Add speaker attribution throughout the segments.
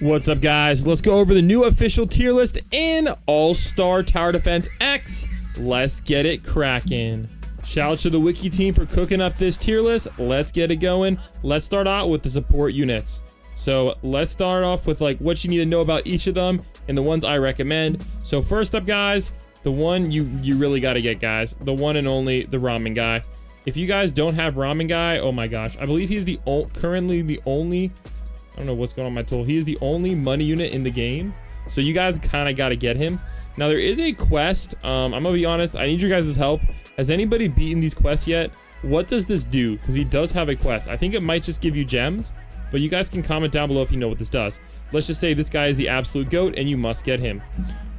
Speaker 1: What's up, guys? Let's go over the new official tier list in All-Star Tower Defense X. Let's get it cracking. Shout out to the Wiki team for cooking up this tier list. Let's get it going. Let's start out with the support units. So let's start off with like what you need to know about each of them and the ones I recommend. So first up, guys, the one you really got to get, guys, the one and only the ramen guy. If you guys don't have ramen guy, oh my gosh, I believe he's currently the only, I don't know what's going on with my tool. He is the only money unit in the game. So you guys kind of got to get him. Now there is a quest. I'm gonna be honest, I need your guys' help. Has anybody beaten these quests yet? What does this do? Because he does have a quest. I think it might just give you gems, but you guys can comment down below if you know what this does. Let's just say this guy is the absolute GOAT and you must get him.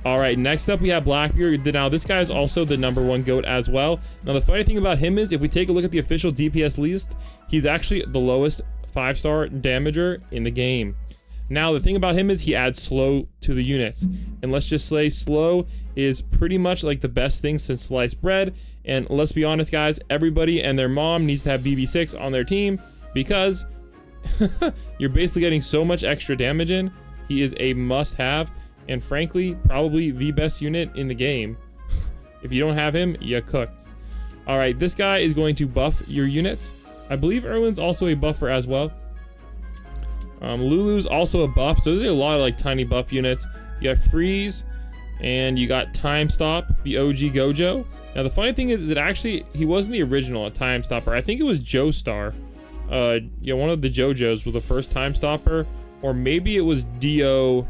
Speaker 1: All right, next up we have Blackbeard. Now this guy is also the #1 GOAT as well. Now the funny thing about him is if we take a look at the official DPS list, he's actually the lowest 5-star damager in the game. Now the thing about him is he adds slow to the units, and let's just say slow is pretty much like the best thing since sliced bread. And let's be honest, guys, everybody and their mom needs to have BB6 on their team because you're basically getting so much extra damage in. He is a must-have, and frankly probably the best unit in the game. If you don't have him, you're cooked. All right, this guy is going to buff your units. I believe Erwin's also a buffer as well. Lulu's also a buff, so there's a lot of like tiny buff units. You got Freeze, and you got Time Stop, the OG Gojo. Now the funny thing is that actually he wasn't the original Time Stopper. I think it was Joestar. One of the JoJos was the first Time Stopper, or maybe it was Dio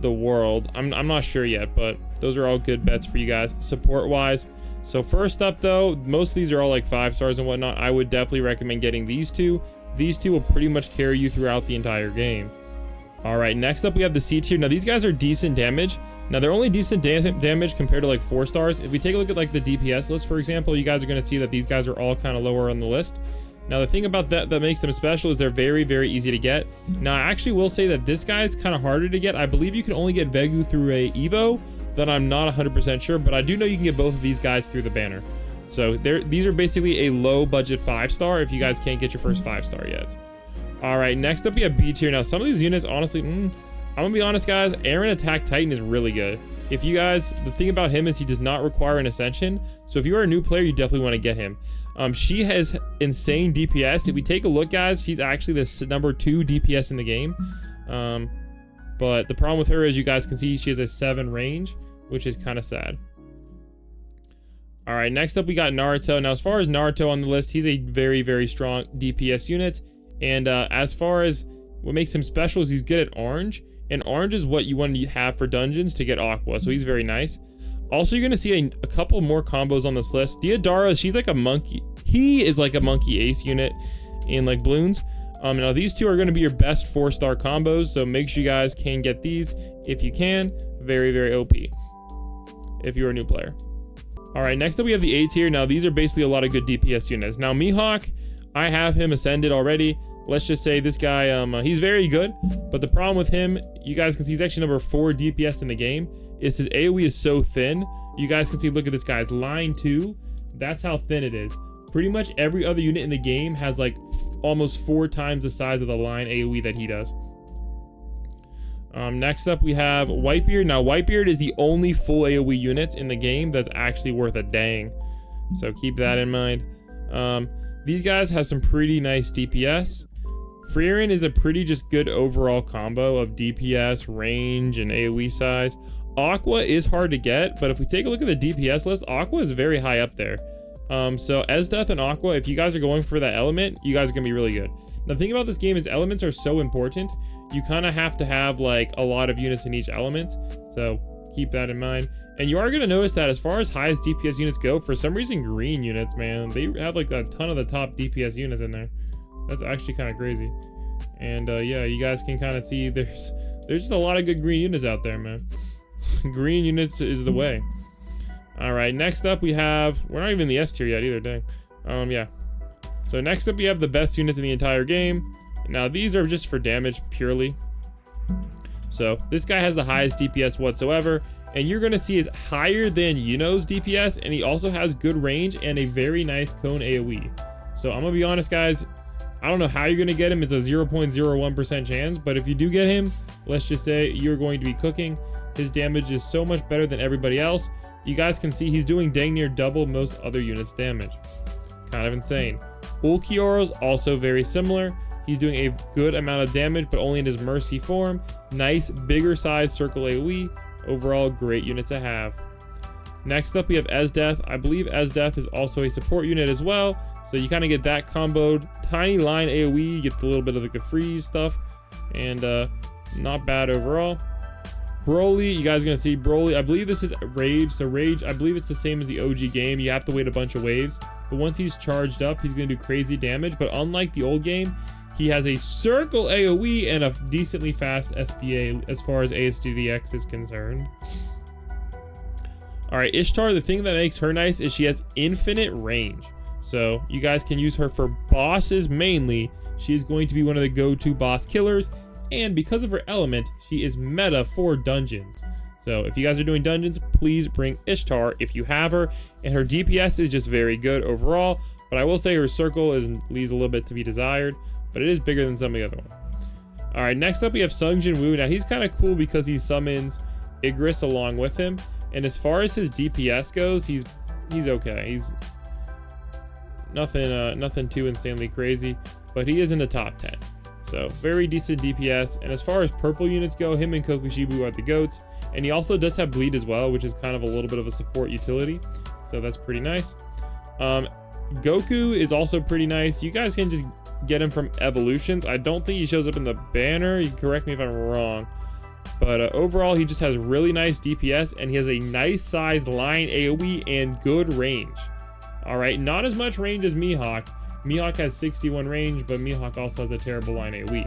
Speaker 1: the World. I'm not sure yet, but those are all good bets for you guys support wise. So first up though, most of these are all like 5 stars and whatnot. I would definitely recommend getting these two. These two will pretty much carry you throughout the entire game. All right, next up we have the C tier. Now these guys are decent damage. Now they're only decent damage compared to like 4 stars. If we take a look at like the DPS list, for example, you guys are going to see that these guys are all kind of lower on the list. Now the thing about that makes them special is they're very, very easy to get. Now I actually will say that this guy is kind of harder to get. I believe you can only get Vegu through a Evo. Then I'm not 100% sure, but I do know you can get both of these guys through the banner. So these are basically a low budget 5-star if you guys can't get your first 5-star yet. All right, next up we have B tier. Now some of these units, honestly, I'm gonna be honest, guys, Aaron Attack Titan is really good. If you guys, the thing about him is he does not require an ascension. So if you are a new player, you definitely want to get him. She has insane DPS. If we take a look, guys, she's actually the #2 DPS in the game. But the problem with her is you guys can see she has a 7 range, which is kind of sad. All right, next up we got Naruto. Now as far as Naruto on the list, he's a very, very strong DPS unit. And as far as what makes him special is he's good at orange. And orange is what you want to have for dungeons to get Aqua. So he's very nice. Also, you're going to see a couple more combos on this list. Deodara, she's like a monkey. He is like a monkey ace unit in like balloons. Now these two are going to be your best 4-star combos. So make sure you guys can get these if you can. Very, very OP if you're a new player. All right, next up we have the A tier. Now these are basically a lot of good DPS units. Now Mihawk, I have him ascended already. Let's just say this guy, he's very good, but the problem with him, you guys can see he's actually #4 DPS in the game, is his AoE is so thin. You guys can see, look at this guy's line 2. That's how thin it is. Pretty much every other unit in the game has like almost 4 times the size of the line AoE that he does. Next up we have Whitebeard. Now Whitebeard is the only full AoE unit in the game that's actually worth a dang. So keep that in mind. These guys have some pretty nice DPS. Freerin is a pretty just good overall combo of DPS, range, and AoE size. Aqua is hard to get, but if we take a look at the DPS list, Aqua is very high up there. So Esdeath and Aqua, if you guys are going for that element, you guys are gonna be really good. Now the thing about this game is elements are so important. You kind of have to have like a lot of units in each element, so keep that in mind. And you are going to notice that as far as highest DPS units go, for some reason green units, man, they have like a ton of the top DPS units in there. That's actually kind of crazy. And yeah, you guys can kind of see there's just a lot of good green units out there, man. Green units is the way. All right, next up we have, we're not even in the S tier yet either, dang. Yeah. So next up we have the best units in the entire game. Now these are just for damage purely. So this guy has the highest DPS whatsoever, and you're gonna see it's higher than Yuno's DPS, and he also has good range and a very nice cone AoE. So I'm gonna be honest, guys, I don't know how you're gonna get him. It's a 0.01% chance, but if you do get him, let's just say you're going to be cooking. His damage is so much better than everybody else. You guys can see he's doing dang near double most other units damage. Kind of insane. Ulquiorro's also very similar. He's doing a good amount of damage, but only in his Mercy form. Nice, bigger size circle AoE. Overall, great unit to have. Next up, we have Esdeath. I believe Esdeath is also a support unit as well. So you kind of get that comboed. Tiny line AoE, you get a little bit of like the freeze stuff. And not bad overall. Broly, you guys are going to see Broly. I believe this is Rage. So Rage, I believe it's the same as the OG game. You have to wait a bunch of waves. But once he's charged up, he's going to do crazy damage. But unlike the old game, he has a circle AoE and a decently fast SPA as far as ASTDX is concerned. Alright, Ishtar, the thing that makes her nice is she has infinite range. So you guys can use her for bosses mainly. She is going to be one of the go-to boss killers. And because of her element, she is meta for dungeons. So if you guys are doing dungeons, please bring Ishtar if you have her. And her DPS is just very good overall. But I will say her circle leaves a little bit to be desired. But it is bigger than some of the other ones. Alright, next up we have Sung Jin Woo. Now he's kind of cool because he summons Igris along with him. And as far as his DPS goes, he's okay. He's nothing too insanely crazy. But he is in the top 10. So very decent DPS. And as far as purple units go, him and Kokushibu are the goats. And he also does have bleed as well, which is kind of a little bit of a support utility. So that's pretty nice. Goku is also pretty nice. You guys can just get him from evolutions. I don't think he shows up in the banner. You can correct me if I'm wrong. But overall, he just has really nice DPS. And he has a nice sized line AoE and good range. Alright, not as much range as Mihawk. Mihawk has 61 range, but Mihawk also has a terrible line AoE.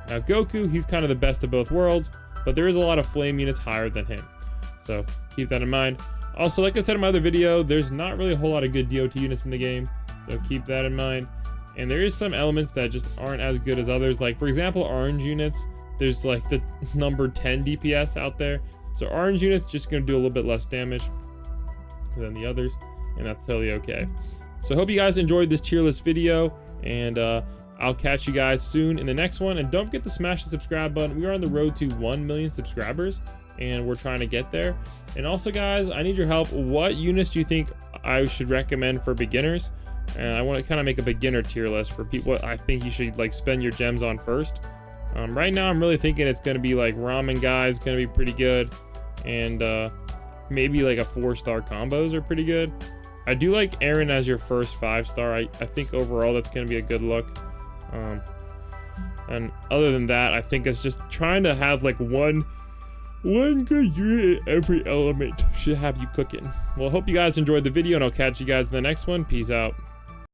Speaker 1: Now Goku, he's kind of the best of both worlds, but there is a lot of flame units higher than him. So keep that in mind. Also, like I said in my other video, there's not really a whole lot of good DOT units in the game, so keep that in mind. And there is some elements that just aren't as good as others. Like for example, orange units, there's like the number 10 DPS out there. So orange units just gonna do a little bit less damage than the others, and that's totally okay. So I hope you guys enjoyed this tier list video, and I'll catch you guys soon in the next one. And don't forget to smash the subscribe button. We are on the road to 1 million subscribers, and we're trying to get there. And also guys, I need your help. What units do you think I should recommend for beginners? And I want to kind of make a beginner tier list for people I think you should like spend your gems on first. Right now I'm really thinking it's going to be like Ramen Guy's going to be pretty good, and maybe like a 4-star combos are pretty good. I do like Aaron as your first 5-star. I think overall that's going to be a good look. And other than that, I think it's just trying to have like one good unit in every element should have you cooking. Well, I hope you guys enjoyed the video, and I'll catch you guys in the next one. Peace out.